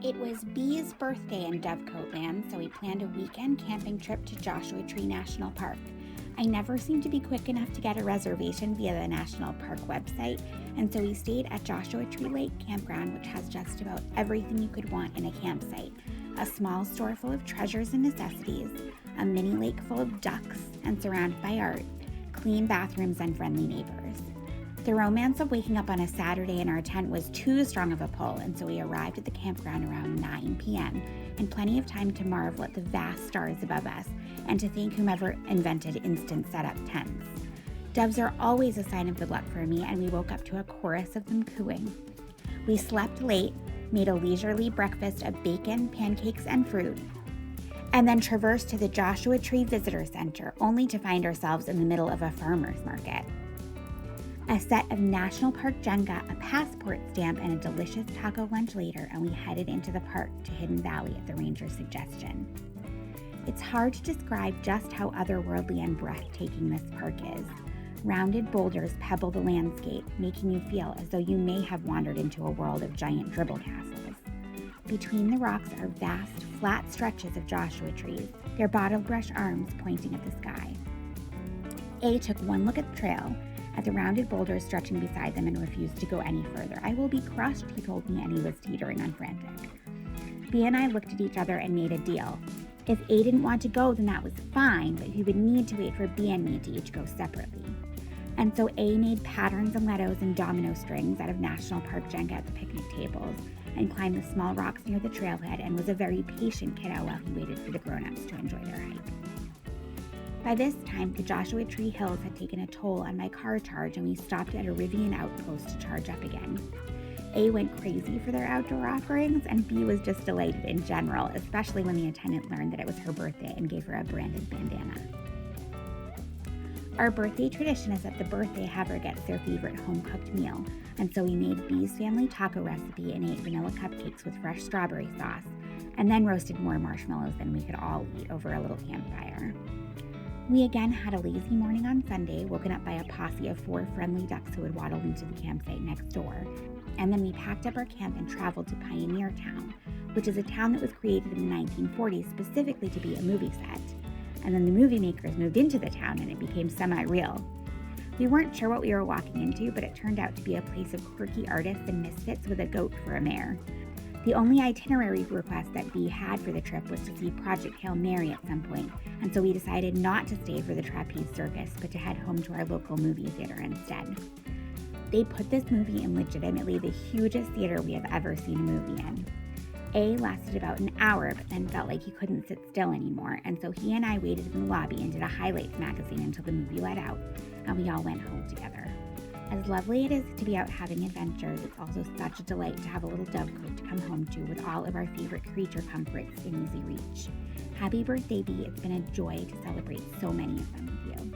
It was Bee's birthday in Dovecote Land, so we planned a weekend camping trip to Joshua Tree National Park. I never seem to be quick enough to get a reservation via the National Park website, and so we stayed at Joshua Tree Lake Campground, which has just about everything you could want in a campsite. A small store full of treasures and necessities, a mini lake full of ducks, and surrounded by art, clean bathrooms, and friendly neighbors. The romance of waking up on a Saturday in our tent was too strong of a pull, and so we arrived at the campground around 9 p.m., and plenty of time to marvel at the vast stars above us and to thank whomever invented instant setup tents. Doves are always a sign of good luck for me, and we woke up to a chorus of them cooing. We slept late, made a leisurely breakfast of bacon, pancakes, and fruit, and then traversed to the Joshua Tree Visitor Center, only to find ourselves in the middle of a farmer's market. A set of National Park Jenga, a passport stamp, and a delicious taco lunch later, and we headed into the park to Hidden Valley at the ranger's suggestion. It's hard to describe just how otherworldly and breathtaking this park is. Rounded boulders pebble the landscape, making you feel as though you may have wandered into a world of giant dribble castles. Between the rocks are vast, flat stretches of Joshua trees, their bottle brush arms pointing at the sky. A took one look at the trail, at the rounded boulders stretching beside them, and refused to go any further. "I will be crushed," he told me, and he was teetering and frantic. B and I looked at each other and made a deal. If A didn't want to go, then that was fine, but he would need to wait for B and me to each go separately. And so A made patterns and letos and domino strings out of National Park Jenga at the picnic tables, and climbed the small rocks near the trailhead, and was a very patient kiddo while he waited for the grown-ups to enjoy their hike. By this time, the Joshua Tree Hills had taken a toll on my car charge, and we stopped at a Rivian outpost to charge up again. A went crazy for their outdoor offerings, and B was just delighted in general, especially when the attendant learned that it was her birthday and gave her a branded bandana. Our birthday tradition is that the birthday haver gets their favorite home-cooked meal, and so we made B's family taco recipe and ate vanilla cupcakes with fresh strawberry sauce, and then roasted more marshmallows than we could all eat over a little campfire. We again had a lazy morning on Sunday, woken up by a posse of 4 friendly ducks who had waddled into the campsite next door, and then we packed up our camp and traveled to Pioneertown, which is a town that was created in the 1940s specifically to be a movie set. And then the movie makers moved into the town and it became semi-real. We weren't sure what we were walking into, but it turned out to be a place of quirky artists and misfits with a goat for a mayor. The only itinerary request that B had for the trip was to see Project Hail Mary at some point, and so we decided not to stay for the trapeze circus, but to head home to our local movie theater instead. They put this movie in legitimately the hugest theater we have ever seen a movie in. A lasted about an hour, but then felt like he couldn't sit still anymore, and so he and I waited in the lobby and did a highlights magazine until the movie let out, and we all went home together. As lovely it is to be out having adventures, it's also such a delight to have a little dovecote to come home to with all of our favorite creature comforts in easy reach. Happy birthday, B. It's been a joy to celebrate so many of them with you.